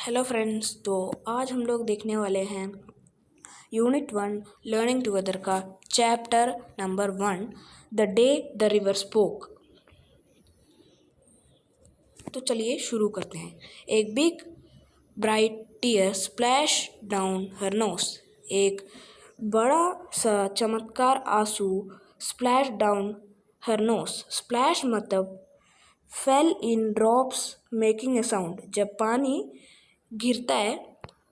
Hello friends. तो आज हम लोग देखने वाले हैं यूनिट 1 लर्निंग टुगेदर का chapter number 1 the day the river spoke. तो चलिए शुरू करते हैं। एक big bright tear splash down her nose. एक बड़ा सा चमत्कार आंसू splash down her nose. Splash मतलब fell in drops making a sound. जब पानी गिरता है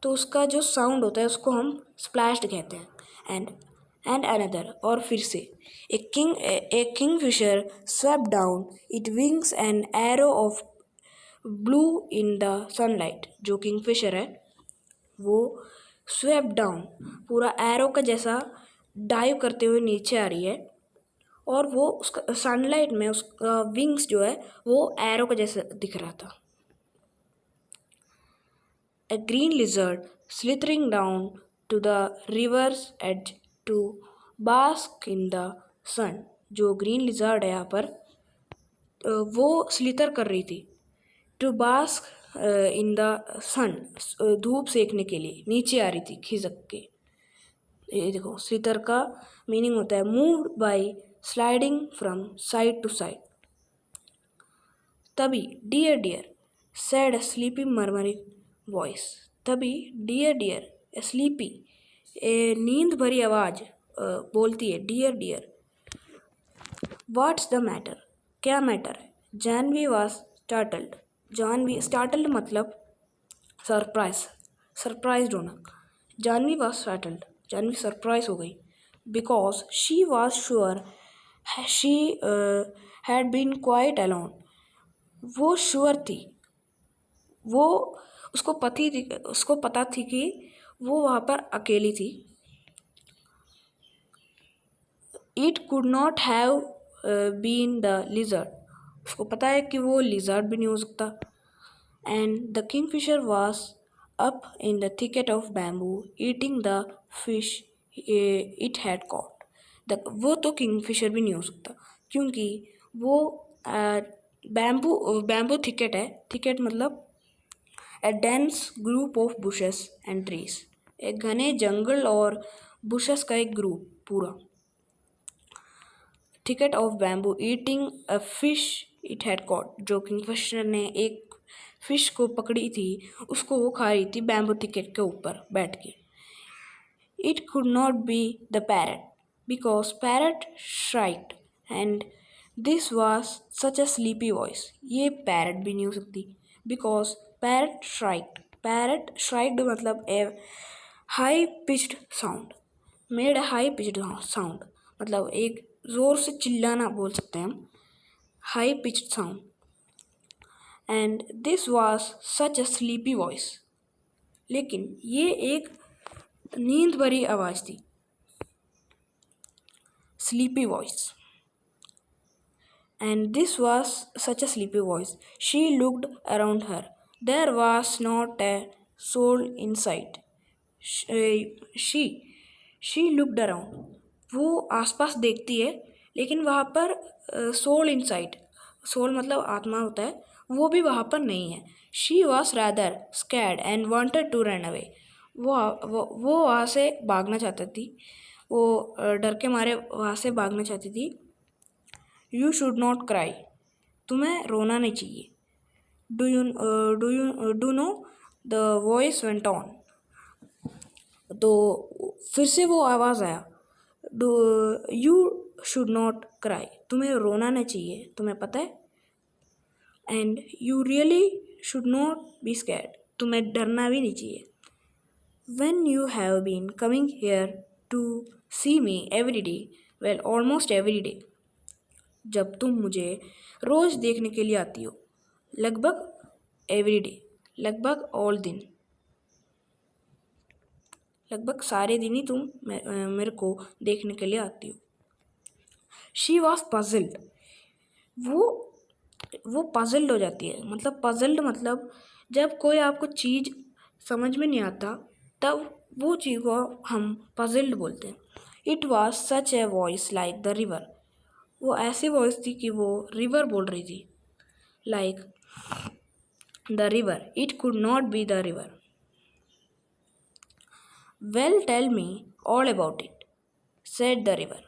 तो उसका जो साउंड होता है उसको हम स्प्लैश्ड कहते हैं। एंड अनदर और फिर से a kingfisher swept down it wings an arrow of blue in the sunlight. जो किंगफिशर है वो स्वेप्ट डाउन पूरा एरो का जैसा डाइव करते हुए नीचे आ रही है और वो उसका सनलाइट में उसका विंग्स जो है वो एरो का जैसा दिख रहा था। A green lizard slithering down to the river's edge to bask in the sun। जो ग्रीन लिजर्ड है यहाँ पर वो स्लिथर कर रही थी टू बास्क इन द सन। धूप सेकने के लिए नीचे आ रही थी खिसक के। ये देखो स्लिथर का मीनिंग होता है moved by sliding from side to side. तभी dear dear said sleepy murmuring voice. तभी डियर डियर स्लीपी ए नींद भरी आवाज़ बोलती है dear dear what's the matter, क्या मैटर है। Janvi was startled. Janvi startled मतलब सरप्राइज होना। Janvi was startled, Janvi surprise हो गई because she was sure she had been quite alone. वो श्योर थी, वो उसको पता थी कि वो वहाँ पर अकेली थी। It could not have been the lizard. उसको पता है कि वो लिजर्ड भी नहीं हो सकता। And the Kingfisher was up in the thicket of bamboo eating the fish it had cot. वो तो किंगफिशर भी नहीं हो सकता क्योंकि वो बैम्बू थिकेट है। थिकेट मतलब ए dense group of bushes and trees. एक घने जंगल और बुशेस का एक ग्रुप पूरा। Thicket of bamboo eating a fish it had cot. जो किंगफिशर ने एक फिश को पकड़ी थी उसको वो खा रही थी बैम्बू थिकेट के ऊपर बैठ के। It could not be the parrot because parrot shrieked and this was such a sleepy voice. ये पैरट भी नहीं हो सकती बिकॉज पैरट श्राइक्ड मतलब a high pitched sound made a high pitched sound मतलब एक ज़ोर से चिल्लाना बोल सकते हैं हम, high pitched sound. And this was such a sleepy voice. लेकिन ये एक नींद भरी आवाज़ थी, sleepy voice. And this was such a sleepy voice. She looked around her. There was not a soul in sight. She looked around. वो आसपास देखती है लेकिन वहाँ पर सोल इन साइट, सोल मतलब आत्मा होता है, वो भी वहाँ पर नहीं है। She was rather scared and wanted to run away. वो वहाँ से भागना चाहती थी, वो डर के मारे वहाँ से भागना चाहती थी। यू शुड नॉट क्राई, तुम्हें रोना नहीं चाहिए। Do know the voice went on. तो फिर से वो आवाज़ आया यू शुड नॉट क्राई, तुम्हें रोना नहीं चाहिए, तुम्हें पता है। And you really should not be scared, तुम्हें डरना भी नहीं चाहिए। When you have been coming here to see me every day, well almost every day, जब तुम मुझे रोज़ देखने के लिए आती हो, लगभग एवरी डे, लगभग ऑल दिन, लगभग सारे दिन ही तुम मेरे को देखने के लिए आती हो। She was puzzled. वो पजल्ड हो जाती है, मतलब पजल्ड मतलब जब कोई आपको चीज़ समझ में नहीं आता तब वो चीज़ को हम पजल्ड बोलते हैं। It was such a voice like the river. वो ऐसी वॉइस थी कि वो रिवर बोल रही थी। Like the river. It could not be the river. Well, tell me all about it, said the river.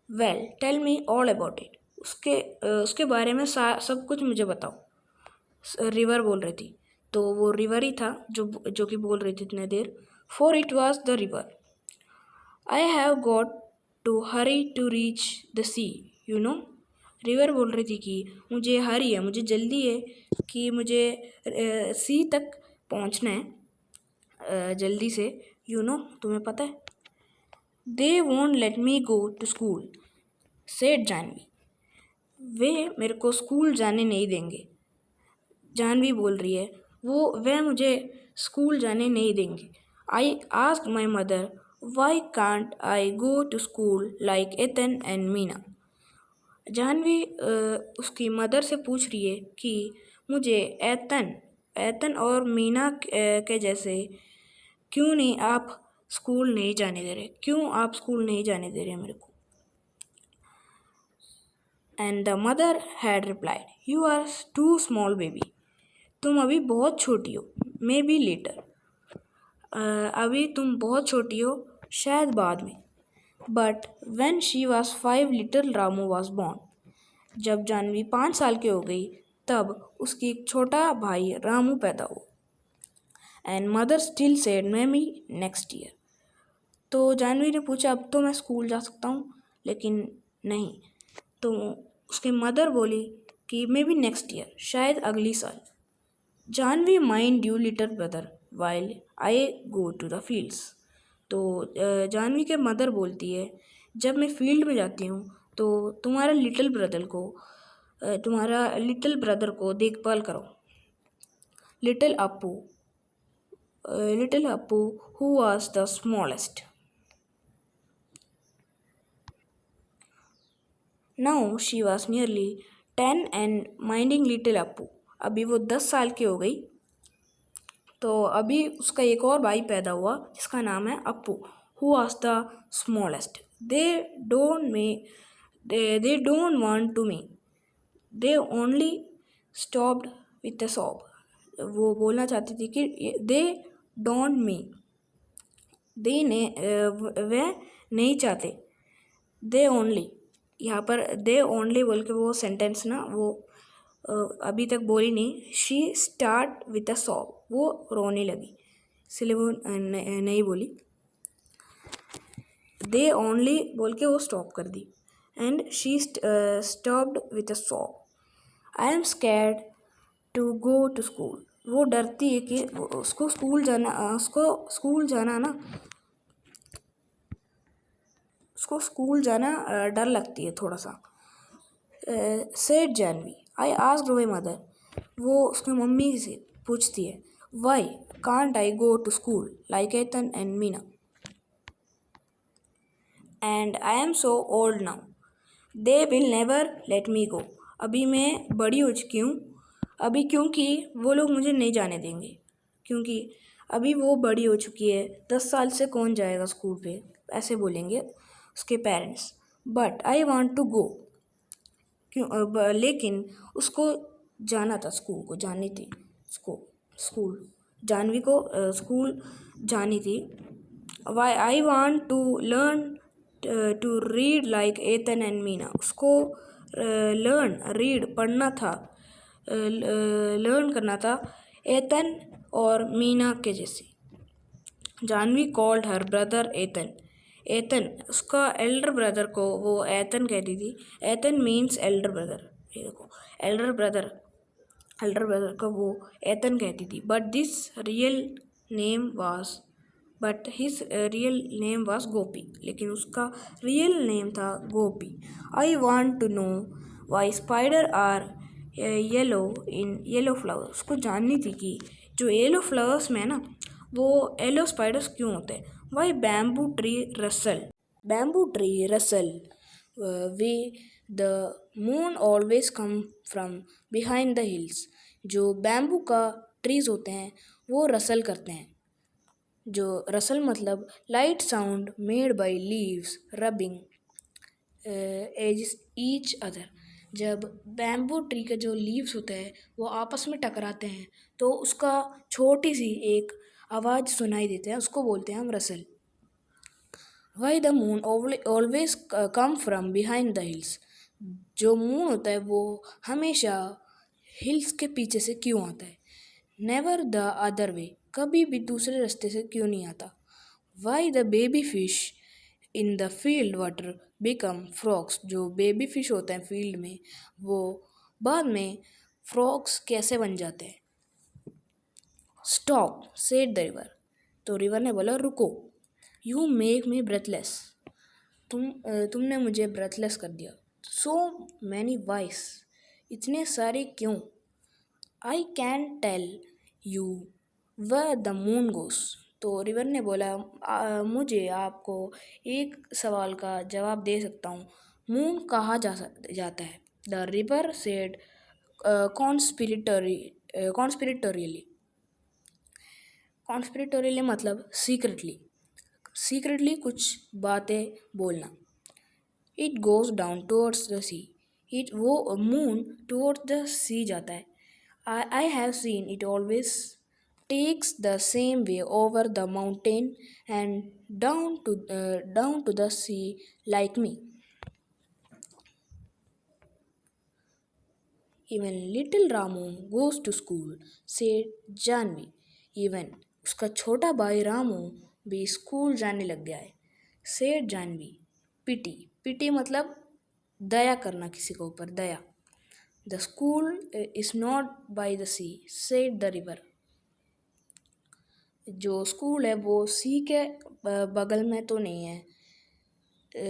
Well, tell me all about it. उसके बारे में सब कुछ मुझे बताओ। रिवर बोल रही थी, तो वो रिवर ही था जो कि बोल रही थी इतने देर। For it was the river. I have got to hurry to reach the sea, you know. River बोल रही थी कि मुझे हरी है, मुझे जल्दी है कि मुझे सी तक पहुंचना है जल्दी से। यू नो, तुम्हें पता है। They won't let me go to school, said Janvi. वे मेरे को स्कूल जाने नहीं देंगे। जानवी बोल रही है वे मुझे स्कूल जाने नहीं देंगे। I ask my mother why can't I go to school like Ethan and Meena. Janvi उसकी मदर से पूछ रही है कि मुझे एथन और मीना के जैसे क्यों नहीं आप स्कूल नहीं जाने दे रहे, क्यों आप स्कूल नहीं जाने दे रहे मेरे को। And the mother had replied, you are too small baby. तुम अभी बहुत छोटी हो, मे बी लेटर। अभी तुम बहुत छोटी हो, शायद बाद में। But when she was 5 little Ramu was born. जब जानवी 5 साल की हो गई तब उसकी एक छोटा भाई रामू पैदा हुआ। And mother still said may be next year. तो जानवी ने पूछा अब तो मैं स्कूल जा सकता हूँ, लेकिन नहीं। तो उसकी मदर बोली कि मे बी नेक्स्ट ईयर, शायद अगली साल। Janvi mind you little brother while I go to the fields. तो जानवी के मदर बोलती है जब मैं फील्ड में जाती हूँ तो तुम्हारा लिटिल ब्रदर को देखभाल करो। Little Appu who was the smallest. Now she was nearly 10 and minding little Appu. अभी वो 10 साल की हो गई, तो अभी उसका एक और भाई पैदा हुआ जिसका नाम है Appu, who was the smallest. They don't want to me, they only stopped with a sob. वो बोलना चाहती थी कि दे डोंट मी, वे नहीं चाहते। दे ओनली, यहाँ पर दे ओनली बोल के वो सेंटेंस ना वो अभी तक बोली नहीं। She start with a sob, वो रोने लगी, इसलिए वो नहीं बोली। दे ओनली बोल के वो स्टॉप कर दी। And she stopped with a sob. I am scared to go to school. वो डरती है कि उसको स्कूल जाना ना उसको स्कूल जाना डर लगती है थोड़ा सा। Said Janvi, I asked my mother. वो उसकी मम्मी से पूछती है why can't I go to school like Ethan and Meena and I am so old now, they will never let me go. अभी मैं बड़ी हो चुकी हूँ, अभी क्योंकि वो लोग मुझे नहीं जाने देंगे, क्योंकि अभी वो बड़ी हो चुकी है। 10 साल से कौन जाएगा स्कूल पे, ऐसे बोलेंगे उसके parents. But I want to go, लेकिन उसको जाना था, स्कूल को जानी थी, स्कूल जानवी को स्कूल जानी थी। Why I want to learn to read like Ethan and Meena. उसको लर्न रीड पढ़ना था, लर्न करना था एथन और मीना के जैसे। Janvi called her brother Ethan, उसका एल्डर ब्रदर को वो एथन कहती थी। Ethan means elder brother. ये देखो, एल्डर ब्रदर को वो एथन कहती थी। But his real name was Gopi, लेकिन उसका रियल नेम था Gopi. I want to know why spider are yellow in yellow flowers. उसको जाननी थी कि जो येलो फ्लावर्स में है ना, वो येलो स्पाइडर्स क्यों होते हैं। Why bamboo tree rustle way the moon always come from behind the hills. जो बैम्बू का ट्रीज होते हैं वो रसल करते हैं। जो रसल मतलब light sound made by leaves rubbing as each other. जब बैम्बू ट्री के जो लीव्स होते हैं वो आपस में टकराते हैं तो उसका छोटी सी एक आवाज़ सुनाई देती है, उसको बोलते हैं हम Russell. Why the moon always come from behind the hills. जो मून होता है वो हमेशा हिल्स के पीछे से क्यों आता है? नेवर द अदर वे, कभी भी दूसरे रास्ते से क्यों नहीं आता? Why the baby fish in the field water become frogs. जो बेबी फिश होते हैं फील्ड में वो बाद में फ्रॉक्स कैसे बन जाते हैं? Stop said the river. तो रिवर ने बोला रुको। You make me breathless. तुमने मुझे ब्रेथलेस कर दिया। सो मैनी वाइस, इतने सारे क्यों? I can tell you where the moon goes. तो रिवर ने बोला मुझे आपको एक सवाल का जवाब दे सकता हूँ, मून कहाँ जाता है? The river said conspiratorially. Conspiratorially मतलब सीक्रेटली, सीक्रेटली कुछ बातें बोलना। It goes down towards the sea. It वो मून टूवर्ड्स द सी जाता है। I have seen it always takes the same way over the mountain and down to the sea like me. Even little Ramu goes to school said Janvi. Even उसका छोटा भाई रामू भी school जाने लग गया है, सेड जानवी। पिटी, पिटी मतलब दया करना, किसी के ऊपर दया। The school is not by the sea said the river. जो स्कूल है वो सी के बगल में तो नहीं है,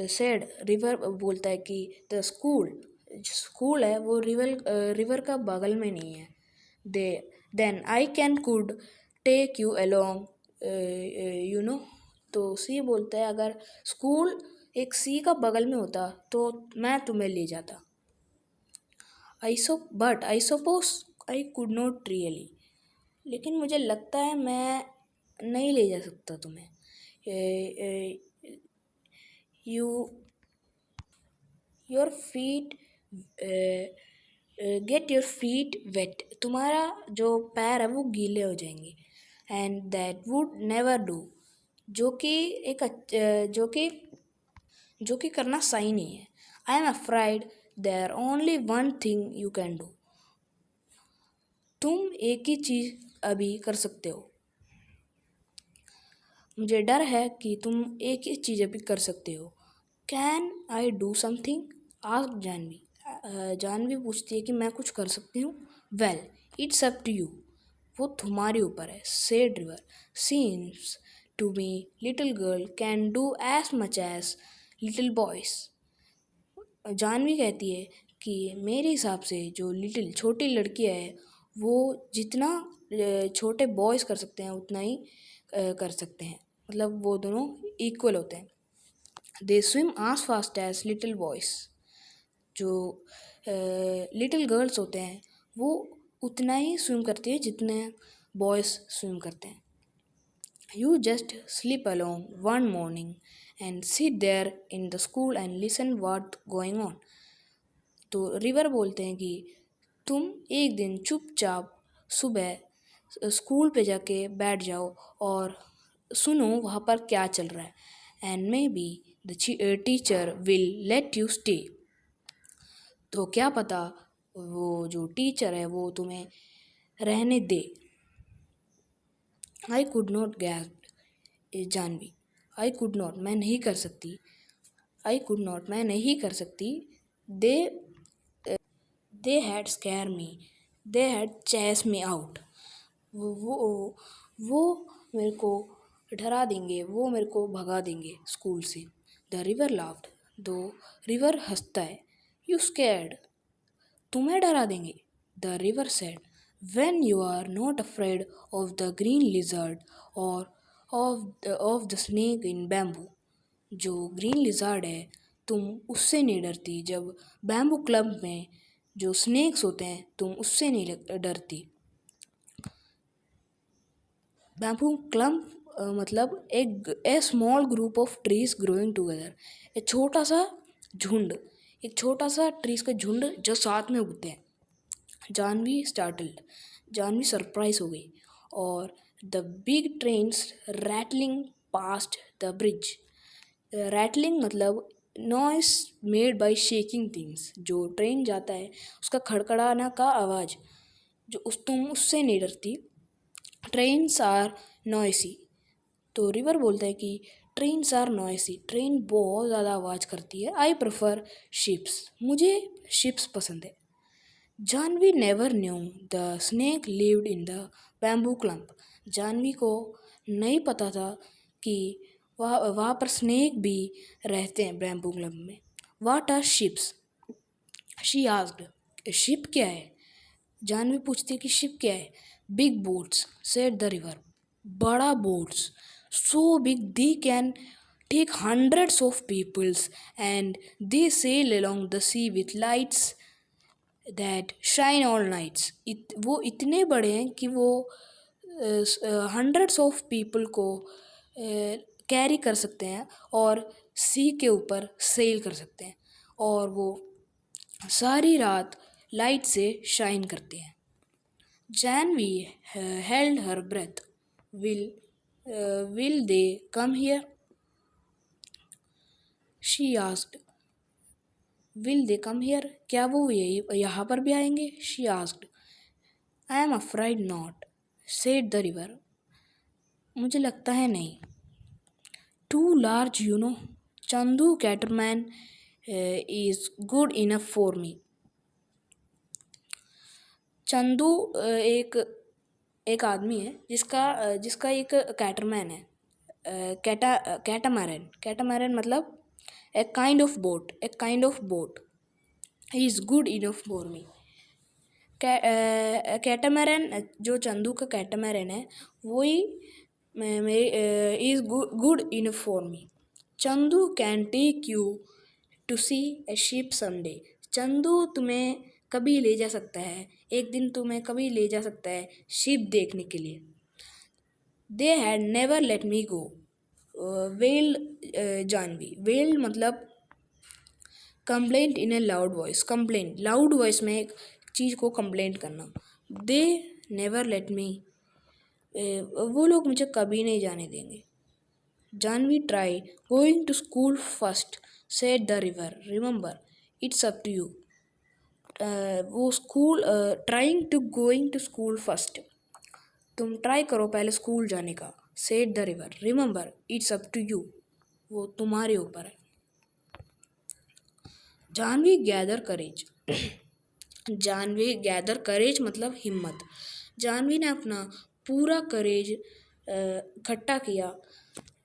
सेड रिवर बोलता है कि द स्कूल, स्कूल है वो रिवर का बगल में नहीं है। They then I can could take you along you know. तो सी बोलता है अगर स्कूल एक सी का बगल में होता तो मैं तुम्हें ले जाता। I suppose I could not really. लेकिन मुझे लगता है मैं नहीं ले जा सकता तुम्हें। You your feet get your feet wet. तुम्हारा जो पैर है वो गीले हो जाएंगे। And that would never do. जो कि एक जो कि करना सही नहीं है। I am afraid there only one thing you can do. तुम एक ही चीज़ अभी कर सकते हो। मुझे डर है कि तुम एक ही चीज़ अभी कर सकते हो। Can I do something? Ask Janvi. Janvi पूछती है कि मैं कुछ कर सकती हूँ? Well it's up to you. वो तुम्हारे ऊपर है, said river. Seems to me little girl can do as much as little boys. Janvi कहती है कि मेरे हिसाब से जो लिटिल छोटी लड़कियाँ है वो जितना छोटे बॉयज़ कर सकते हैं उतना ही कर सकते हैं, मतलब वो दोनों इक्वल होते हैं। They swim as fast as little boys. जो लिटिल गर्ल्स होते हैं वो उतना ही स्विम करती है जितने बॉयज़ स्विम करते हैं। You just sleep along one morning and sit there in the school and listen what going on. तो रिवर बोलते हैं कि तुम एक दिन चुपचाप सुबह स्कूल पे जाके बैठ जाओ और सुनो वहाँ पर क्या चल रहा है। And may be the teacher will let you stay. तो क्या पता वो जो टीचर है वो तुम्हें रहने दे। I could not gasp Janvi. I could not मैं नहीं कर सकती। आई कुड नॉट मैं नहीं कर सकती। They they had scare me. They had chase me out. वो मेरे को डरा देंगे, वो मेरे को भगा देंगे स्कूल से। The river laughed. दो रिवर हंसता है। You scared. तुम्हें डरा देंगे। The river said when you are not afraid of the green lizard और of the snake in bamboo. जो ग्रीन लिजर्ड है तुम उससे नहीं डरती, जब बैम्बू क्लब में जो स्नेक्स होते हैं तुम उससे नहीं डरती। बैम्बू क्लब मतलब एक a small group of trees growing together. एक छोटा सा झुंड एक छोटा सा ट्रीज का झुंड जो साथ में उगते हैं। जानवी स्टार्टल्ड, जानवी सरप्राइज हो गई। और the big trains rattling past the bridge. Rattling मतलब noise made by shaking things. जो ट्रेन जाता है उसका खड़खड़ाना का आवाज़, जो तुम उससे नहीं डरती। Trains are noisy. तो रिवर बोलता है कि ट्रेन्स आर नॉइसी, ट्रेन बहुत ज़्यादा आवाज़ करती है। आई प्रेफर शिप्स, मुझे शिप्स पसंद है। Janvi never knew the snake lived in the bamboo clump. Janvi को नहीं पता था कि वहाँ पर स्नेक भी रहते हैं बैम्बू क्लम्प में। What are ships, she asked. Ship क्या है, जानवी पूछती है कि शिप क्या है। Big boats said the river, बड़ा boats, so big they can take hundreds of peoples and they sail along the sea with lights that shine all nights. वो इतने बड़े हैं कि वो हंड्रेड्स ऑफ पीपल को कैरी कर सकते हैं और सी के ऊपर सेल कर सकते हैं, और वो सारी रात लाइट से शाइन करते हैं। Jahnavi held her breath. Will they come here, she asked. Will they come here, क्या वो यहाँ पर भी आएंगे, she asked. I am afraid not, said the river, मुझे लगता है नहीं। Too large you know, Chandu catamaran is good enough for me. Chandu एक आदमी है जिसका एक कैटरमैन है। कैटामैरन मतलब a kind of boat, he is good enough for me. Catamaran, जो चंदू का कैटामैरन है वही is good enough for me. Chandu can take you to see a ship someday. Chandu तुम्हें कभी ले जा सकता है, एक दिन तुम्हें कभी ले जा सकता है शिप देखने के लिए। They had never let me go, wailed Jahnavi. Wailed मतलब complained in a loud voice, complained loud voice में एक चीज़ को कंप्लेंट करना। दे नेवर लेट मी, वो लोग मुझे कभी नहीं जाने देंगे। Jahnavi try going to school first, said the river, remember it's up to you. वो school trying to going to school first, तुम ट्राई करो पहले स्कूल जाने का। Said the river, remember it's up to you, वो तुम्हारे ऊपर है। Jahnavi gather courage, Jahnavi gather courage मतलब हिम्मत। जानवी ने अपना पूरा करेज इकट्ठा किया।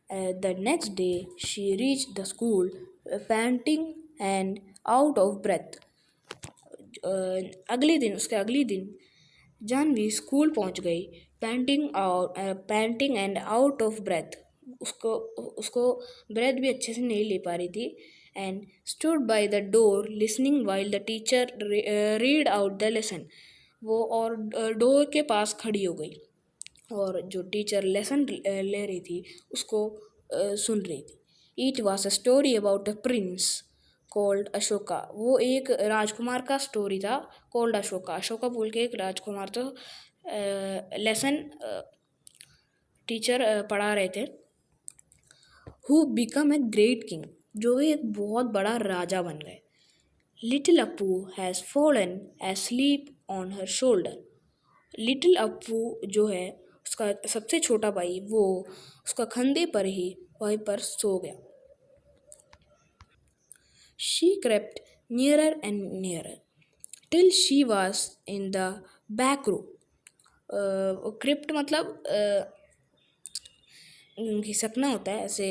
The next day she reach the school panting and out of breath. उसके अगले दिन जानवी स्कूल पहुंच गई, panting and out of breath. उसको ब्रेथ भी अच्छे से नहीं ले पा रही थी। And stood by the door listening while the teacher read out the lesson. वो और डोर के पास खड़ी हो गई और जो टीचर लेसन ले रही थी उसको सुन रही थी। It was a story about a prince called Ashoka. वो एक राजकुमार का स्टोरी था, कॉल्ड अशोका। अशोका बोल के एक राजकुमार था। लेसन टीचर पढ़ा रहे थे। Who become a great king, जो एक बहुत बड़ा राजा बन गए। Little Appu has fallen asleep on her shoulder. Little Appu जो है उसका सबसे छोटा भाई, वो उसका कंधे पर ही वहीं पर सो गया। She crept nearer and nearer till she was in the back row. Crypt मतलब घिसकना होता है ऐसे,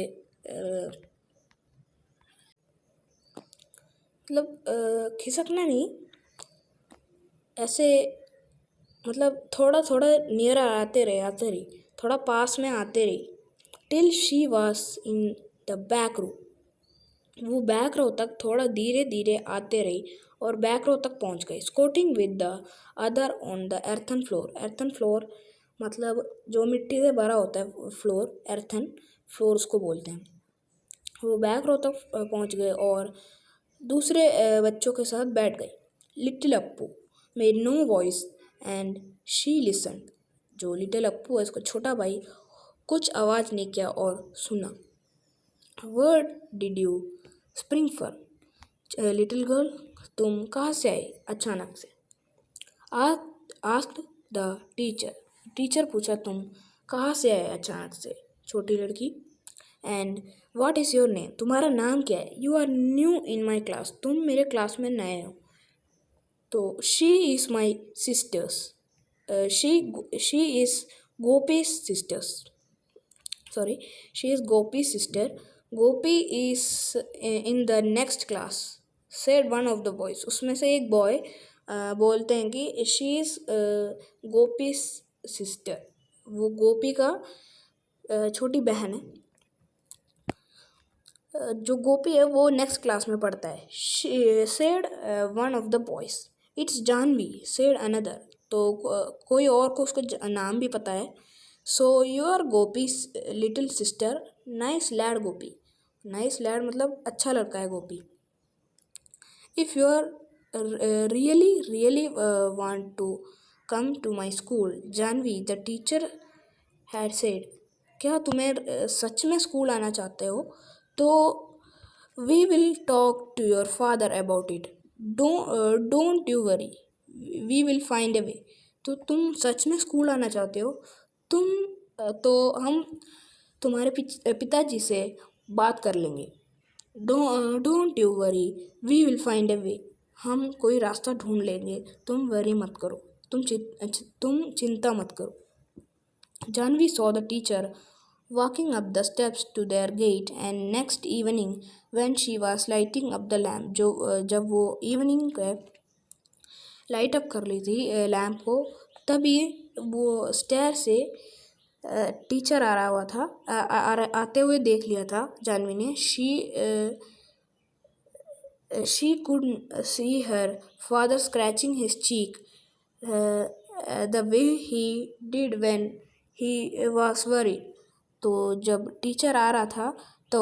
मतलब खिसकना नहीं, ऐसे मतलब थोड़ा थोड़ा नियर आते रही, थोड़ा पास में आते रही। Till she was in the back row, वो बैक रो तक थोड़ा धीरे धीरे आते रही और बैक रो तक पहुंच गई। Squatting with the other on the earthen floor. Earthen floor मतलब जो मिट्टी से भरा होता है फ्लोर, एर्थन फ्लोर उसको बोलते हैं। वो बैक रो तक पहुंच गए और दूसरे बच्चों के साथ बैठ गई। Little Appu made no voice and she listened. जो लिटिल अप्पू है, उसका छोटा भाई, कुछ आवाज़ नहीं किया और सुना। Word did you spring from? Little girl, तुम कहाँ से आई अचानक से? Asked the teacher. टीचर पूछा, तुम कहाँ से आए अचानक से? छोटी लड़की। And what is your name? तुम्हारा नाम क्या है? You are new in my class, तुम मेरे क्लास में नए हो। तो she is my sisters, she is Gopi's sisters, sorry, she is Gopi's sister. Gopi is in the next class, said one of the boys. उसमें से एक बॉय बोलते हैं कि she is Gopi's sister, वो गोपी का छोटी बहन है। जो गोपी है वो नेक्स्ट क्लास में पढ़ता है। said one of the boys. It's Janvi, said another. तो कोई और को उसका नाम भी पता है। So you are Gopi's little sister. Nice lad Gopi. Nice lad मतलब अच्छा लड़का है गोपी। If you are really want to come to my school, Janvi, the teacher had said. क्या तुम्हें सच में स्कूल आना चाहते हो तो we will talk to your father about it, don't you worry, we will find a way. तो तुम सच में स्कूल आना चाहते हो तो हम तुम्हारे पिताजी से बात कर लेंगे। Don't you worry, we will find a way, हम कोई रास्ता ढूंढ लेंगे, तुम वरी मत करो, तुम चिंता मत करो। Janvi saw the teacher walking up the steps to their gate, and next evening when she was lighting up the lamp, जब वो इवनिंग के लाइट अप कर ली थी लैम्प को, तभी वो स्टेयर से टीचर आ रहा हुआ था, आते हुए देख लिया था जानवी ने। she could see her father scratching his cheek the way he did when he was worried. तो जब टीचर आ रहा था तो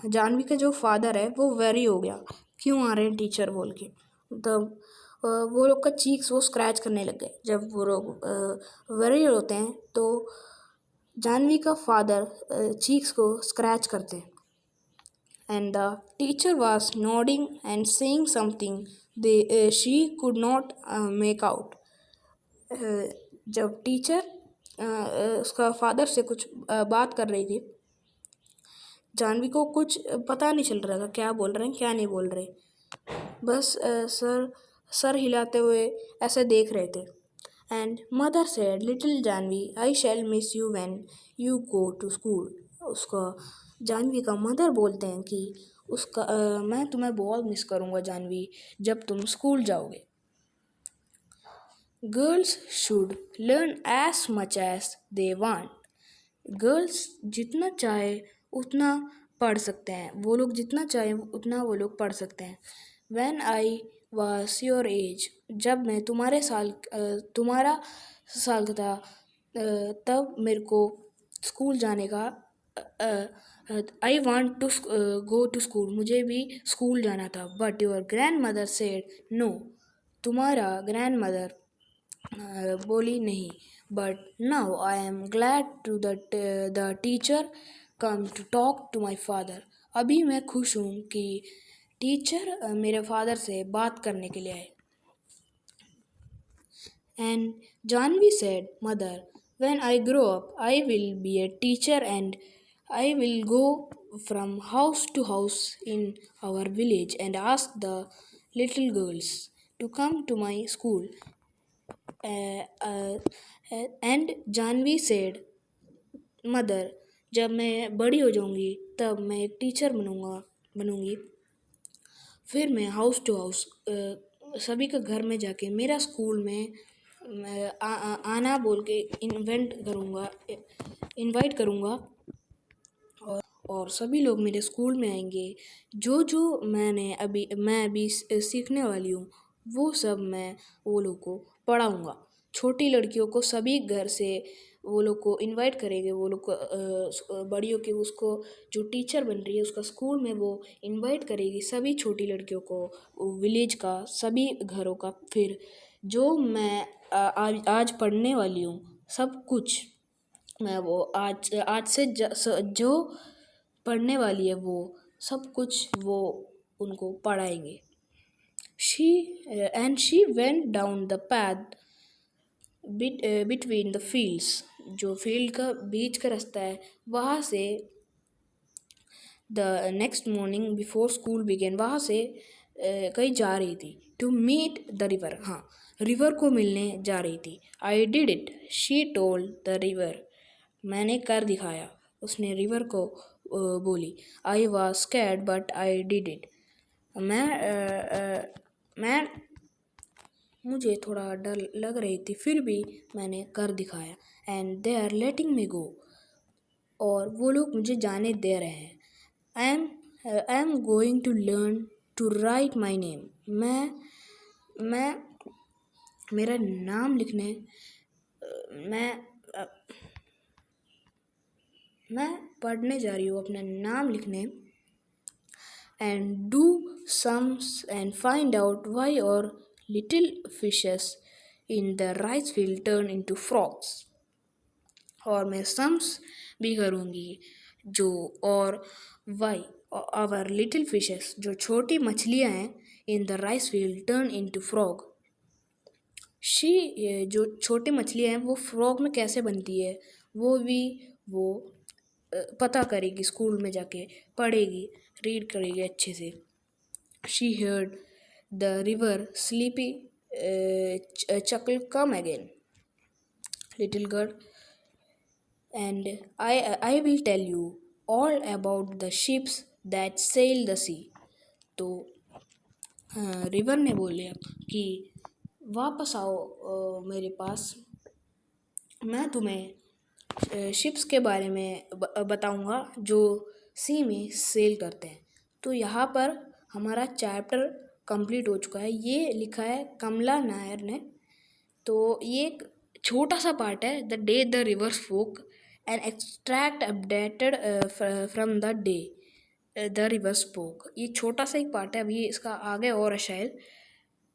जानवी का जो फादर है वो वेरी हो गया, क्यों आ रहे हैं टीचर बोल के। तब वो लोग का चीक्स वो स्क्रैच करने लग गए। जब वो लोग वेरी होते हैं तो जानवी का फादर चीक्स को स्क्रैच करते हैं। And the teacher was nodding and saying something she could not make out. जब टीचर उसका फादर से कुछ बात कर रही थी, जानवी को कुछ पता नहीं चल रहा था क्या बोल रहे हैं क्या नहीं बोल रहे, बस सर हिलाते हुए ऐसे देख रहे थे। And mother said, little Janvi, I shall miss you when you go to school. उसका जानवी का मदर बोलते हैं कि मैं तुम्हें बहुत मिस करूँगा जानवी जब तुम स्कूल जाओगे। Girls should learn as much as they want. Girls जितना चाहे उतना पढ़ सकते हैं, वो लोग जितना चाहे उतना वो लोग पढ़ सकते हैं। When I was your age, जब मैं तुम्हारा साल का था, तब मेरे को स्कूल जाने का I want to go to school, मुझे भी स्कूल जाना था। But your grandmother said no, तुम्हारा ग्रैंड मदर बोली नहीं। But now I am glad to the teacher come to talk to my father. अभी मैं खुश हूँ कि टीचर मेरे फादर से बात करने के लिए आए। And Janvi said, mother, when I grow up I will be a teacher and I will go from house to house in our village and ask the little girls to come to my school. And Janvi said, mother, जब मैं बड़ी हो जाऊंगी तब मैं एक teacher बनूंगी, फिर मैं हाउस टू हाउस सभी के घर में जाके मेरा स्कूल में आना बोल के इनवाइट करूँगा और सभी लोग मेरे स्कूल में आएंगे। जो मैं अभी सीखने वाली हूँ वो सब मैं वो लोग को पढ़ाऊँगा। छोटी लड़कियों को सभी घर से वो लोग को इनवाइट करेंगे, वो लोग को बड़ियों के उसको जो टीचर बन रही है उसका स्कूल में वो इनवाइट करेगी सभी छोटी लड़कियों को, विलेज का सभी घरों का। फिर जो मैं आज पढ़ने वाली हूँ सब कुछ मैं वो आज से जो पढ़ने वाली है वो सब कुछ वो उनको पढ़ाएंगे। She went down the path between the fields, जो फील्ड का बीच का रास्ता है वहाँ से the next morning before school began, वहाँ से कहीं जा रही थी to meet the river, हाँ रिवर को मिलने जा रही थी। I did it, she told the river, मैंने कर दिखाया, उसने रिवर को बोली। I was scared but I did it, मैं मुझे थोड़ा डर लग रही थी फिर भी मैंने कर दिखाया। एंड दे आर लेटिंग मी गो, और वो लोग मुझे जाने दे रहे हैं। I am going to learn to write my name, मैं मेरा नाम लिखने मैं पढ़ने जा रही हूँ अपना नाम लिखने। And do sums and find out why और little fishes in the rice field turn into frogs, और मैं सम्स भी करूँगी जो और वाई our little fishes जो छोटी मछलियाँ हैं in the rice field turn into frog, जो छोटी मछलियाँ हैं वो फ्रॉग में कैसे बनती है वो पता करेगी, स्कूल में जाके पढ़ेगी, रीड करेगी अच्छे से। She heard the river sleepy chuckle come again, little girl, and I will tell you all about the ships that sail the sea. तो रिवर ने बोले कि वापस आओ मेरे पास, मैं तुम्हें शिप्स के बारे में बताऊंगा जो सी में सेल करते हैं। तो यहाँ पर हमारा चैप्टर कंप्लीट हो चुका है। ये लिखा है कमला नायर ने। तो ये एक छोटा सा पार्ट है, the day the river spoke, an extract updated from the day the river spoke. ये छोटा सा एक पार्ट है, अभी इसका आगे और है शायद।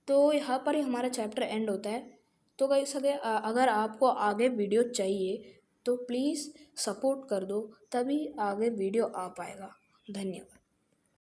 तो यहाँ पर ही हमारा चैप्टर एंड होता है। तो गाइस अगर आपको आगे वीडियो चाहिए तो प्लीज़ सपोर्ट कर दो, तभी आगे वीडियो आ पाएगा। धन्यवाद।